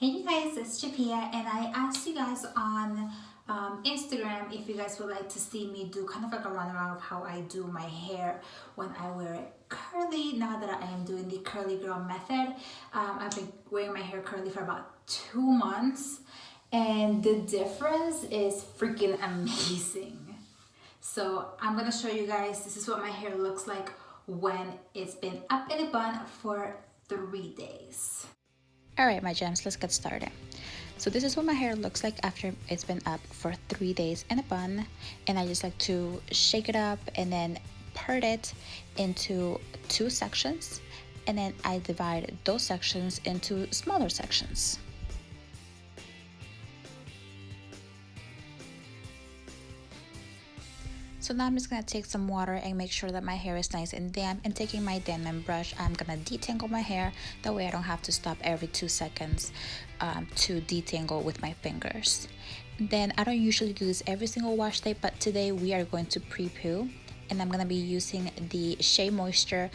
Hey you guys, it's Chopia, and I asked you guys on Instagram if you guys would like to see me do kind of like a runaround of how I do my hair when I wear it curly. Now that I am doing the curly girl method, I've been wearing my hair curly for about 2 months, and the difference is freaking amazing. So I'm gonna show you guys, this is what my hair looks like when it's been up in a bun for 3 days. Alright my gems, let's get started. So this is what my hair looks like after it's been up for 3 days in a bun, and I just like to shake it up and then part it into 2 sections, and then I divide those sections into smaller sections. So now I'm just going to take some water and make sure that my hair is nice and damp, and taking my damp brush, I'm going to detangle my hair. That way I don't have to stop every 2 seconds to detangle with my fingers. Then I don't usually do this every single wash day, but today we are going to pre-poo, and I'm going to be using the Shea Moisture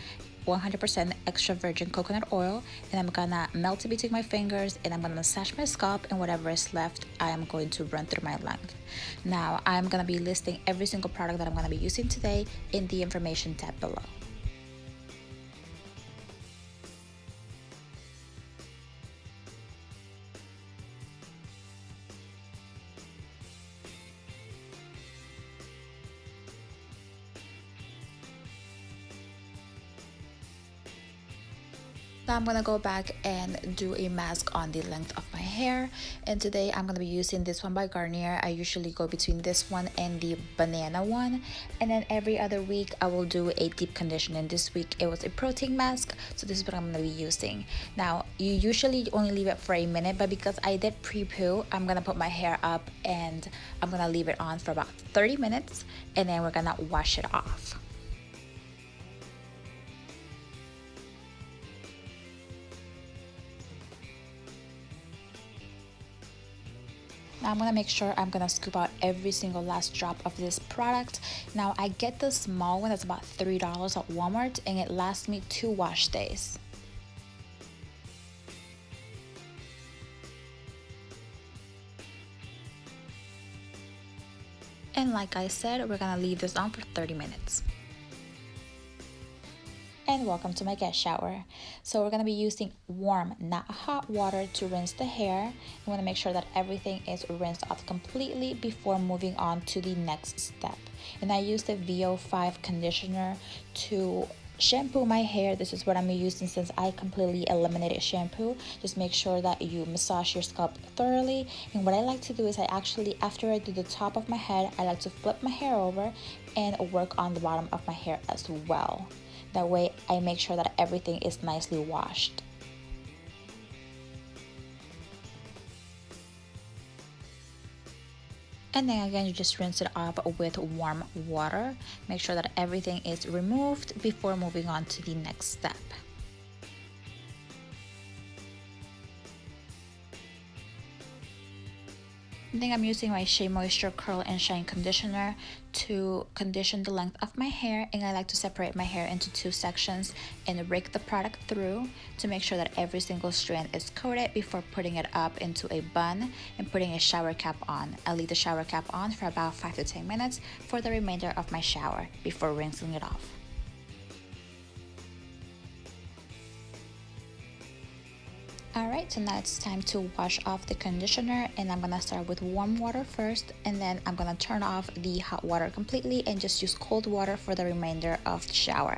100% extra virgin coconut oil, and I'm gonna melt it between my fingers, and I'm gonna massage my scalp, and whatever is left I am going to run through my length. Now I'm gonna be listing every single product that I'm gonna be using today in the information tab below. Now I'm gonna go back and do a mask on the length of my hair, and today I'm gonna be using this one by Garnier. I usually go between this one and the banana one, and then every other week I will do a deep conditioning. This week it was a protein mask, so this is what I'm gonna be using. Now you usually only leave it for a minute, but because I did pre-poo, I'm gonna put my hair up and I'm gonna leave it on for about 30 minutes, and then we're gonna wash it off. Now I'm gonna make sure I'm gonna scoop out every single last drop of this product. Now I get the small one that's about $3 at Walmart, and it lasts me 2 wash days. And like I said, we're gonna leave this on for 30 minutes. And welcome to my guest shower. So we're going to be using warm, not hot water to rinse the hair. You want to make sure that everything is rinsed off completely before moving on to the next step. And I use the VO5 conditioner to shampoo my hair. This is what I'm using since I completely eliminated shampoo. Just make sure that you massage your scalp thoroughly. And what I like to do is after I do the top of my head, I like to flip my hair over and work on the bottom of my hair as well. That way I make sure that everything is nicely washed. And then again, you just rinse it off with warm water. Make sure that everything is removed before moving on to the next step. I think I'm using my Shea Moisture Curl and Shine Conditioner to condition the length of my hair, and I like to separate my hair into 2 sections and rake the product through to make sure that every single strand is coated before putting it up into a bun and putting a shower cap on. I leave the shower cap on for about 5 to 10 minutes for the remainder of my shower before rinsing it off. Alright, so now it's time to wash off the conditioner, and I'm gonna start with warm water first, and then I'm gonna turn off the hot water completely and just use cold water for the remainder of the shower.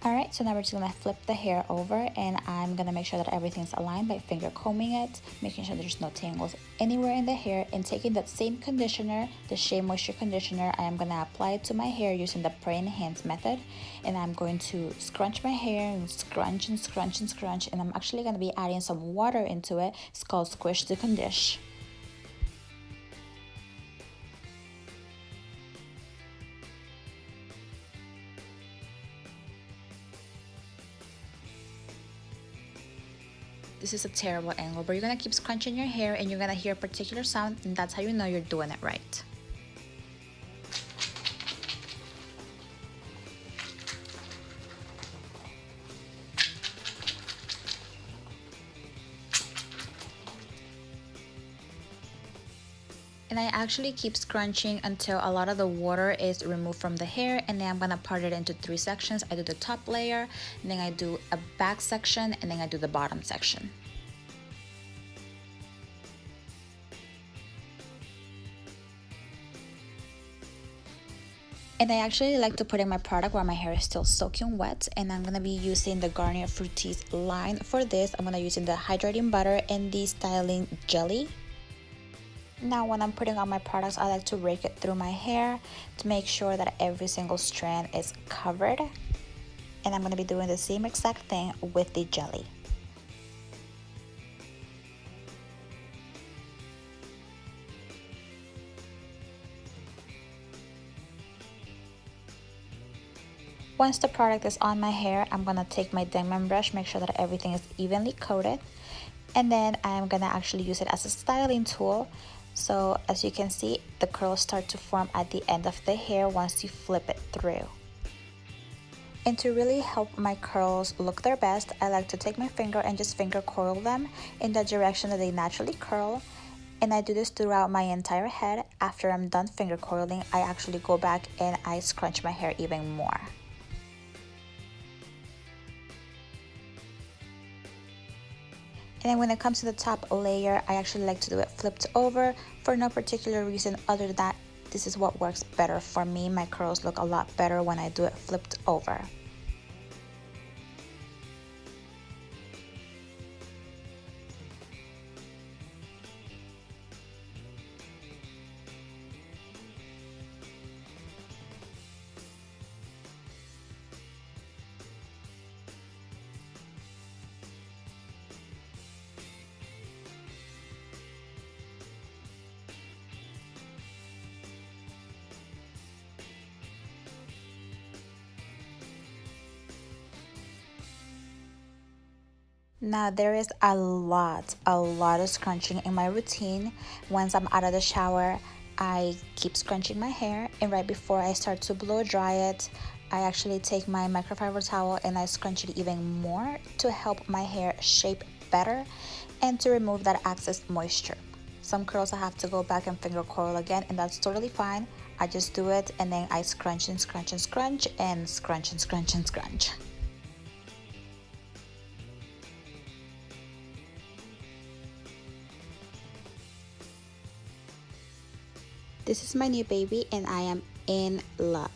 Alright, so now we're just gonna flip the hair over, and I'm gonna make sure that everything's aligned by finger combing it, making sure there's no tangles anywhere in the hair, and taking that same conditioner, the Shea Moisture Conditioner, I am gonna apply it to my hair using the praying hands method, and I'm going to scrunch my hair and scrunch and scrunch and scrunch, and I'm actually gonna be adding some water into it. It's called Squish to Condish. This is a terrible angle, but you're gonna keep scrunching your hair and you're gonna hear a particular sound, and that's how you know you're doing it right. And I actually keep scrunching until a lot of the water is removed from the hair, and then I'm gonna part it into 3 sections. I do the top layer, and then I do a back section, and then I do the bottom section. And I actually like to put in my product while my hair is still soaking wet, and I'm gonna be using the Garnier Fructis line for this. I'm gonna use the hydrating butter and the styling jelly. Now when I'm putting on my products, I like to rake it through my hair to make sure that every single strand is covered. And I'm going to be doing the same exact thing with the jelly. Once the product is on my hair, I'm going to take my diamond brush, make sure that everything is evenly coated. And then I'm going to actually use it as a styling tool. So as you can see, the curls start to form at the end of the hair once you flip it through. And to really help my curls look their best, I like to take my finger and just finger coil them in the direction that they naturally curl. And I do this throughout my entire head. After I'm done finger coiling, I actually go back and I scrunch my hair even more. And then when it comes to the top layer, I actually like to do it flipped over for no particular reason other than that this is what works better for me. My curls look a lot better when I do it flipped over. Now there is a lot of scrunching in my routine. Once I'm out of the shower, I keep scrunching my hair, and right before I start to blow dry it, I actually take my microfiber towel and I scrunch it even more to help my hair shape better and to remove that excess moisture. Some curls I have to go back and finger coil again, and that's totally fine. I just do it and then I scrunch and scrunch and scrunch and scrunch and scrunch and scrunch. This is my new baby and I am in love.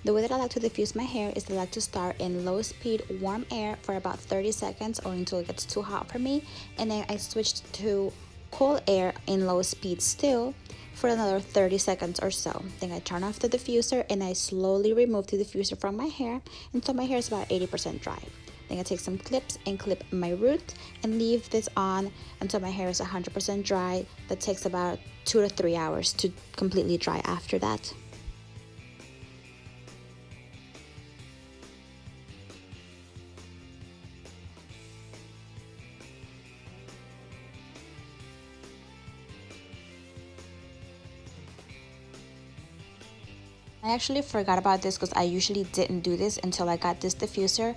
The way that I like to diffuse my hair is that I like to start in low speed warm air for about 30 seconds or until it gets too hot for me, and then I switch to cool air in low speed still for another 30 seconds or so. Then I turn off the diffuser and I slowly remove the diffuser from my hair until my hair is about 80% dry. Then I take some clips and clip my root and leave this on until my hair is 100% dry. That takes about 2 to 3 hours to completely dry after that. I actually forgot about this because I usually didn't do this until I got this diffuser.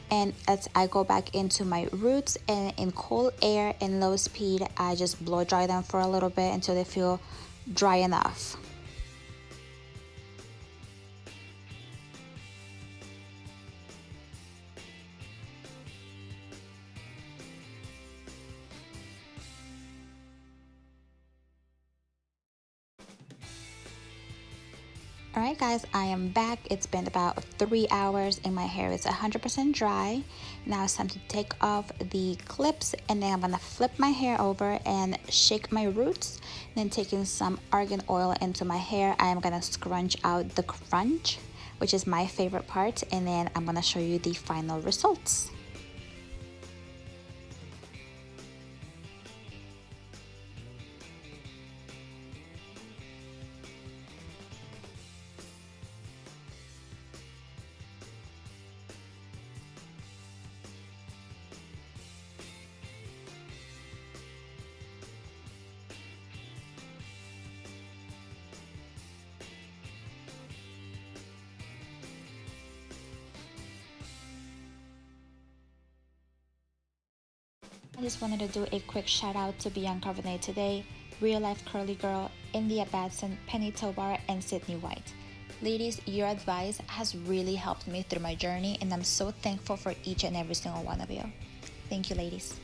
And as I go back into my roots and in cool air and low speed, I just blow dry them for a little bit until they feel dry enough. Alright guys, I am back. It's been about 3 hours and my hair is 100% dry. Now it's time to take off the clips, and then I'm going to flip my hair over and shake my roots. Then taking some argan oil into my hair, I am going to scrunch out the crunch, which is my favorite part, and then I'm going to show you the final results. I just wanted to do a quick shout out to Bianca Renee today. Real Life Curly Girl, India Batson, Penny Tobar, and Sydney White. Ladies, your advice has really helped me through my journey, and I'm so thankful for each and every single one of you. Thank you, ladies.